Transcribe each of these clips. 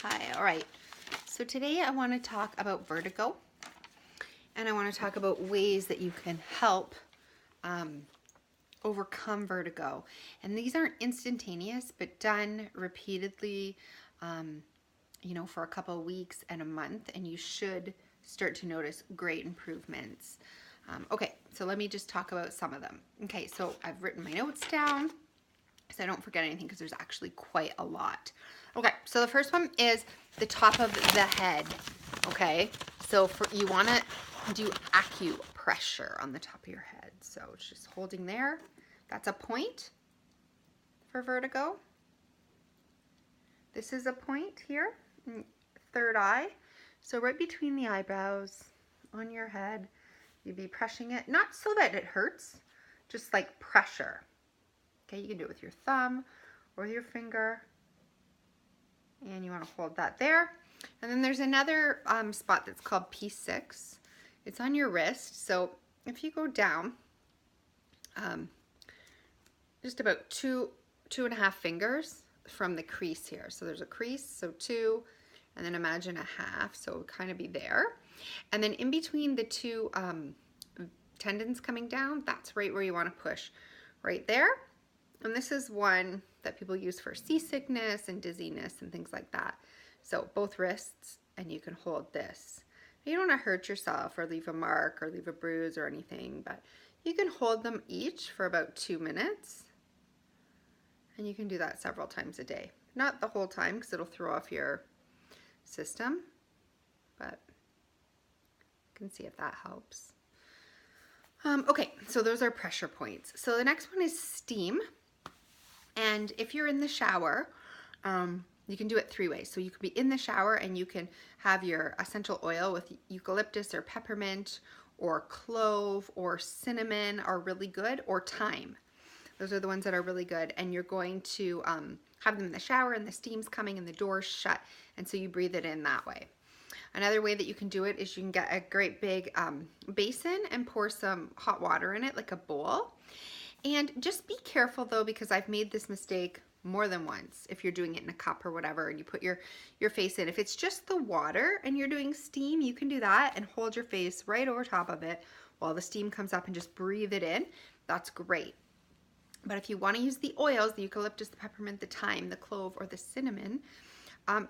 Hi, all right. So today I want to talk about vertigo, and I want to talk about ways that you can help overcome vertigo. And these aren't instantaneous, but done repeatedly, for a couple of weeks and a month, and you should start to notice great improvements. Okay, so let me just talk about some of them. Okay, so I've written my notes down so I don't forget anything because there's actually quite a lot. Okay, so the first one is the top of the head. Okay, so you want to do acupressure on the top of your head. So it's just holding there. That's a point for vertigo. This is a point here, third eye. So right between the eyebrows on your head, you'd be pressing it, not so that it hurts, just like pressure. Okay, you can do it with your thumb or with your finger. And you want to hold that there. And then there's another spot that's called P6. It's on your wrist. So if you go down just about two and a half fingers from the crease here. So there's a crease, so 2, and then imagine a half. So it would kind of be there. And then in between the two tendons coming down, that's right where you want to push, right there. And this is one that people use for seasickness and dizziness and things like that. So both wrists, and you can hold this. You don't want to hurt yourself or leave a mark or leave a bruise or anything, but you can hold them each for about 2 minutes. And you can do that several times a day. Not the whole time because it'll throw off your system, but you can see if that helps. Okay, so those are pressure points. So the next one is steam. And if you're in the shower, you can do it 3 ways. So you can be in the shower and you can have your essential oil with eucalyptus or peppermint or clove or cinnamon are really good, or thyme. Those are the ones that are really good. And you're going to have them in the shower and the steam's coming and the door's shut. And so you breathe it in that way. Another way that you can do it is you can get a great big basin and pour some hot water in it, like a bowl. And just be careful though, because I've made this mistake more than once. If you're doing it in a cup or whatever and you put your face in, if it's just the water and you're doing steam, you can do that and hold your face right over top of it while the steam comes up and just breathe it in. That's great. But if you want to use the oils, the eucalyptus, the peppermint, the thyme, the clove, or the cinnamon,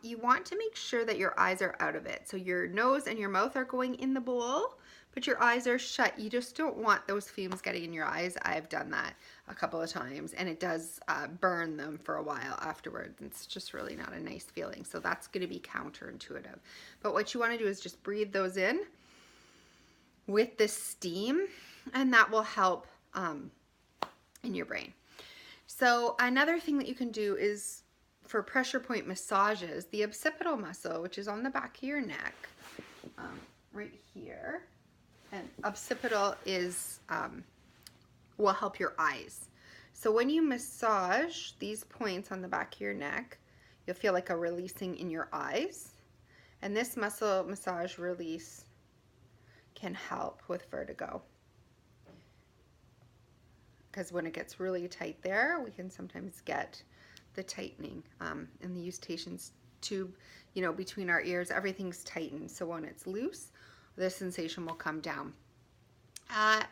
you want to make sure that your eyes are out of it. So your nose and your mouth are going in the bowl, but your eyes are shut. You just don't want those fumes getting in your eyes. I've done that a couple of times, and it does burn them for a while afterwards. It's just really not a nice feeling. So that's going to be counterintuitive. But what you want to do is just breathe those in with the steam, and that will help in your brain. So another thing that you can do is for pressure point massages, the occipital muscle, which is on the back of your neck, right here, and occipital is will help your eyes. So when you massage these points on the back of your neck, you'll feel like a releasing in your eyes, and this muscle massage release can help with vertigo. Because when it gets really tight there, we can sometimes get the tightening in the eustachian tube, between our ears. Everything's tightened, so when it's loose, the sensation will come down.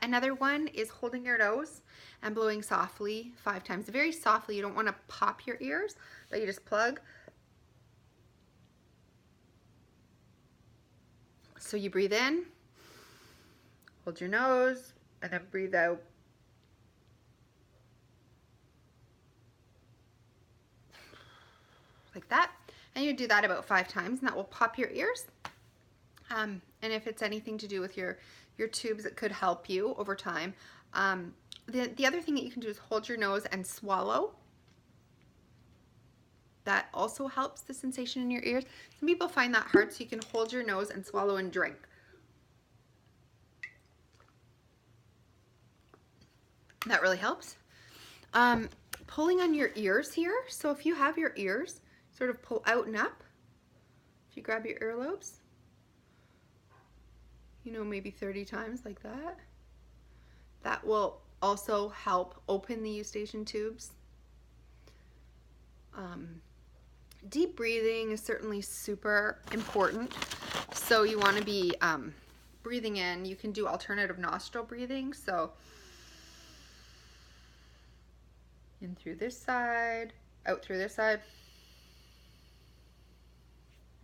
Another one is holding your nose and blowing softly 5 times. Very softly. You don't want to pop your ears, but you just plug. So you breathe in, hold your nose, and then breathe out. Like that, and you do that about 5 times, and that will pop your ears. And if it's anything to do with your tubes, it could help you over time. The other thing that you can do is hold your nose and swallow. That also helps the sensation in your ears. Some people find that hard, so you can hold your nose and swallow and drink. That really helps. Pulling on your ears here. So if you have your ears, sort of pull out and up. If you grab your earlobes, maybe 30 times like that. That will also help open the eustachian tubes. Deep breathing is certainly super important. So you want to be breathing in. You can do alternative nostril breathing. So in through this side, out through this side,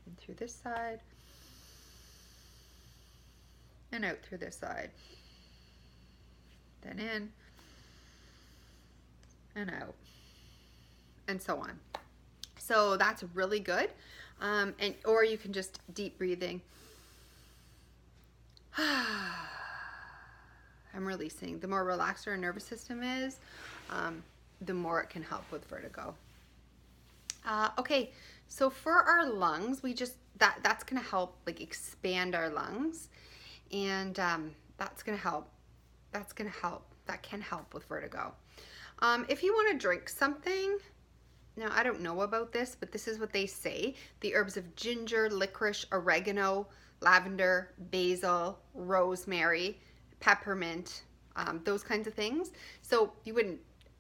in through this side, and out through this side. Then in and out, and so on. So that's really good. Or you can just deep breathing. I'm releasing. The more relaxed our nervous system is, the more it can help with vertigo. Okay, so for our lungs, we just that's gonna help like expand our lungs, and that's gonna help. That can help with vertigo. If you want to drink something, now I don't know about this, but this is what they say: the herbs of ginger, licorice, oregano, lavender, basil, rosemary, peppermint, those kinds of things. So you wouldn't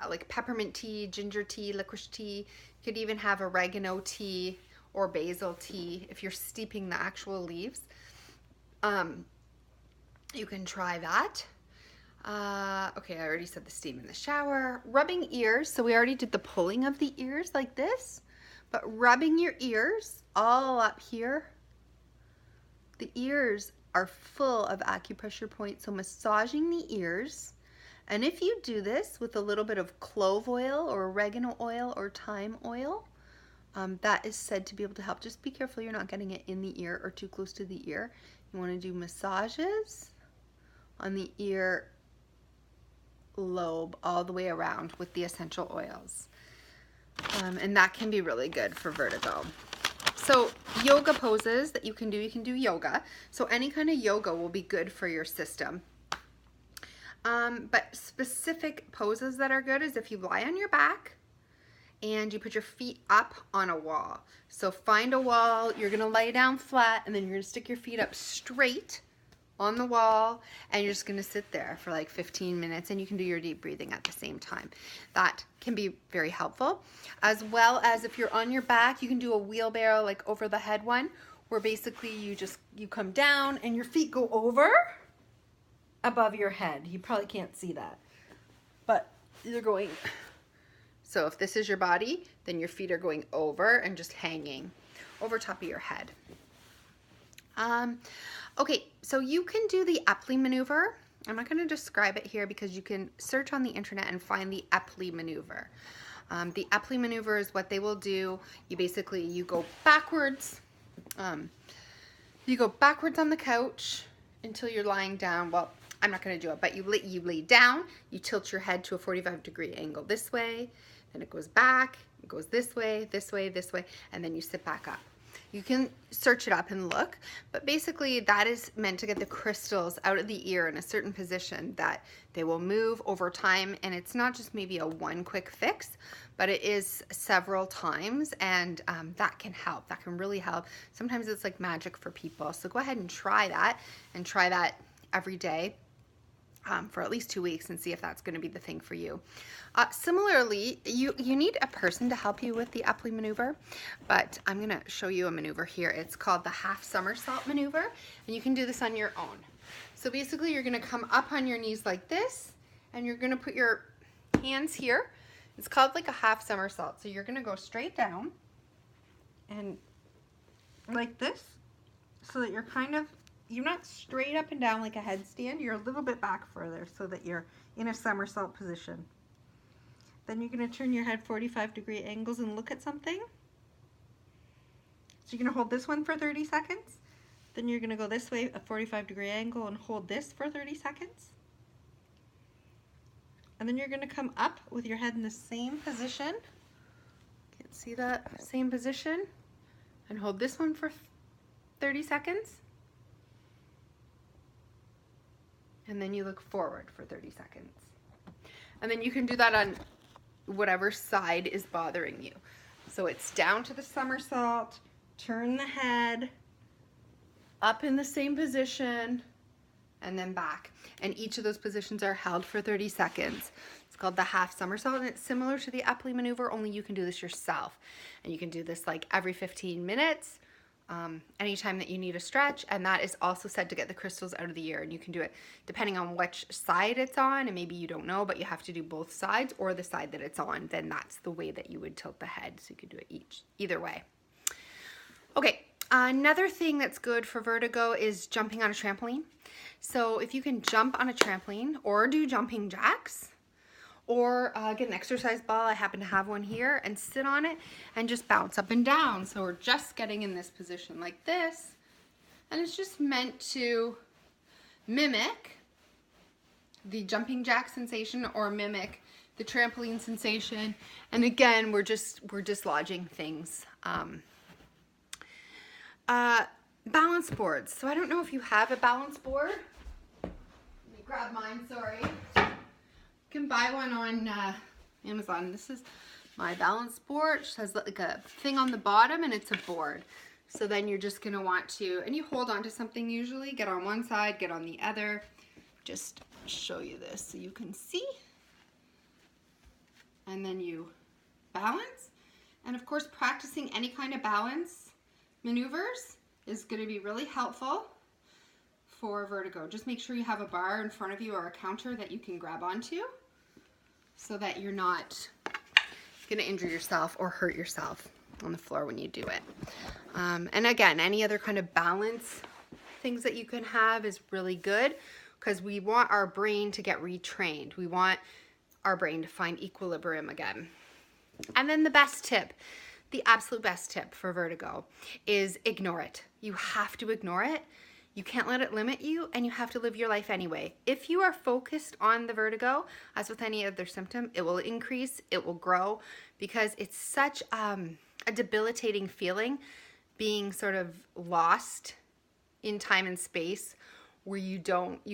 like peppermint tea, ginger tea, licorice tea. You could even have oregano tea or basil tea if you're steeping the actual leaves. You can try that. Okay, I already said the steam in the shower. Rubbing ears. So we already did the pulling of the ears like this, but rubbing your ears all up here. The ears are full of acupressure points, so massaging the ears. And if you do this with a little bit of clove oil or oregano oil or thyme oil, that is said to be able to help. Just be careful you're not getting it in the ear or too close to the ear. You want to do massages on the ear lobe all the way around with the essential oils. And that can be really good for vertigo. So yoga poses that you can do yoga. So any kind of yoga will be good for your system. But specific poses that are good is if you lie on your back and you put your feet up on a wall. So find a wall, you're gonna lay down flat, and then you're gonna stick your feet up straight on the wall, and you're just gonna sit there for like 15 minutes, and you can do your deep breathing at the same time. That can be very helpful. As well as if you're on your back, you can do a wheelbarrow, like over the head one, where basically you come down and your feet go over above your head. You probably can't see that, but they're going. So if this is your body, then your feet are going over and just hanging over top of your head. Okay, so you can do the Epley maneuver. I'm not going to describe it here because you can search on the internet and find the Epley maneuver. The Epley maneuver is what they will do. You go backwards. You go backwards on the couch until you're lying down. Well, I'm not going to do it, but you lay down, you tilt your head to a 45-degree angle this way, then it goes back, it goes this way, this way, this way, and then you sit back up. You can search it up and look, but basically that is meant to get the crystals out of the ear in a certain position that they will move over time, and it's not just maybe a one quick fix, but it is several times, and that can help. That can really help. Sometimes it's like magic for people, so go ahead and try that every day. For at least 2 weeks and see if that's going to be the thing for you. Similarly, you need a person to help you with the Epley maneuver, but I'm going to show you a maneuver here. It's called the half somersault maneuver, and you can do this on your own. So basically you're going to come up on your knees like this, and you're going to put your hands here. It's called like a half somersault. So you're going to go straight down and like this, so that you're not straight up and down like a headstand. You're a little bit back further so that you're in a somersault position. Then you're going to turn your head 45-degree angles and look at something. So you're going to hold this one for 30 seconds. Then you're going to go this way, a 45-degree angle, and hold this for 30 seconds. And then you're going to come up with your head in the same position. Can't see that? Same position. And hold this one for 30 seconds. And then you look forward for 30 seconds. And then you can do that on whatever side is bothering you. So it's down to the somersault, turn the head, up in the same position, and then back. And each of those positions are held for 30 seconds. It's called the half somersault, and it's similar to the Epley maneuver, only you can do this yourself. And you can do this like every 15 minutes, anytime that you need a stretch. And that is also said to get the crystals out of the ear. And you can do it depending on which side it's on, and maybe you don't know, but you have to do both sides or the side that it's on. Then that's the way that you would tilt the head. So you could do it either way. Okay, another thing that's good for vertigo is jumping on a trampoline. So if you can jump on a trampoline or do jumping jacks, or get an exercise ball, I happen to have one here, and sit on it and just bounce up and down. So we're just getting in this position like this, and it's just meant to mimic the jumping jack sensation or mimic the trampoline sensation. And again, we're dislodging things. Balance boards. So I don't know if you have a balance board. Let me grab mine, sorry. You can buy one on Amazon. This is my balance board. It has like a thing on the bottom, and it's a board. So then you're just gonna want to, and you hold on to something usually, get on one side, get on the other. Just show you this so you can see. And then you balance. And of course, practicing any kind of balance maneuvers is gonna be really helpful for vertigo. Just make sure you have a bar in front of you or a counter that you can grab onto so that you're not gonna injure yourself or hurt yourself on the floor when you do it. And again, any other kind of balance things that you can have is really good, because we want our brain to get retrained. We want our brain to find equilibrium again. And then the best tip, the absolute best tip for vertigo is ignore it. You have to ignore it. You can't let it limit you, and you have to live your life anyway. If you are focused on the vertigo, as with any other symptom, it will increase, it will grow, because it's such a debilitating feeling, being sort of lost in time and space, where you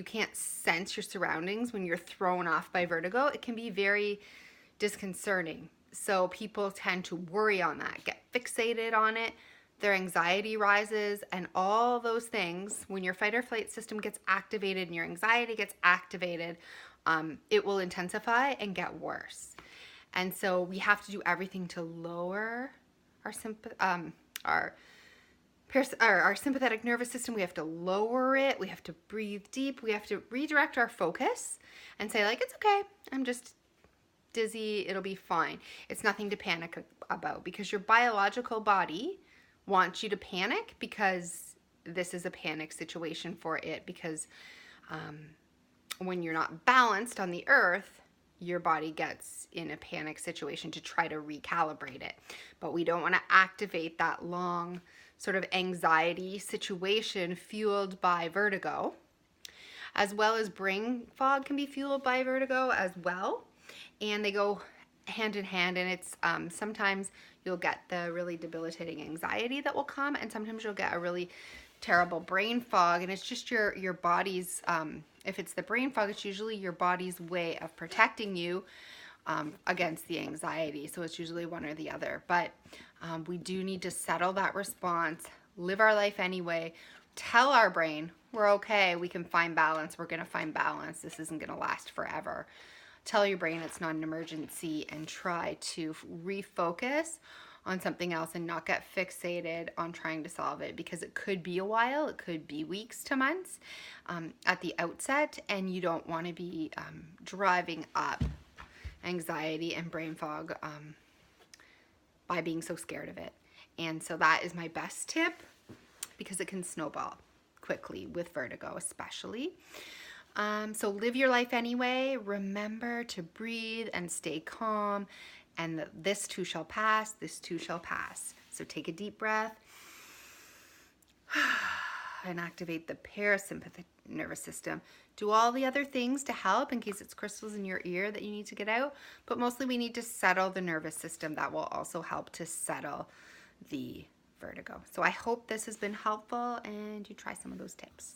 can't sense your surroundings when you're thrown off by vertigo. It can be very disconcerting. So people tend to worry on that, get fixated on it. Their anxiety rises, and all those things, when your fight or flight system gets activated and your anxiety gets activated, it will intensify and get worse. And so we have to do everything to lower our sympathetic nervous system. We have to lower it. We have to breathe deep. We have to redirect our focus and say, like, it's okay. I'm just dizzy. It'll be fine. It's nothing to panic about, because your biological body wants you to panic, because this is a panic situation for it, because when you're not balanced on the earth, your body gets in a panic situation to try to recalibrate it. But we don't want to activate that long sort of anxiety situation fueled by vertigo, as well as brain fog can be fueled by vertigo as well. And they go hand in hand, and it's sometimes you'll get the really debilitating anxiety that will come, and sometimes you'll get a really terrible brain fog, and it's just your body's, if it's the brain fog, it's usually your body's way of protecting you against the anxiety. So it's usually one or the other. But we do need to settle that response, live our life anyway, tell our brain we're okay, we can find balance, we're gonna find balance, this isn't gonna last forever. Tell your brain it's not an emergency, and try to refocus on something else and not get fixated on trying to solve it, because it could be a while, it could be weeks to months at the outset, and you don't want to be driving up anxiety and brain fog by being so scared of it. And so that is my best tip, because it can snowball quickly with vertigo especially. So live your life anyway. Remember to breathe and stay calm, and this too shall pass, this too shall pass. So take a deep breath and activate the parasympathetic nervous system. Do all the other things to help in case it's crystals in your ear that you need to get out, but mostly we need to settle the nervous system. That will also help to settle the vertigo. So I hope this has been helpful and you try some of those tips.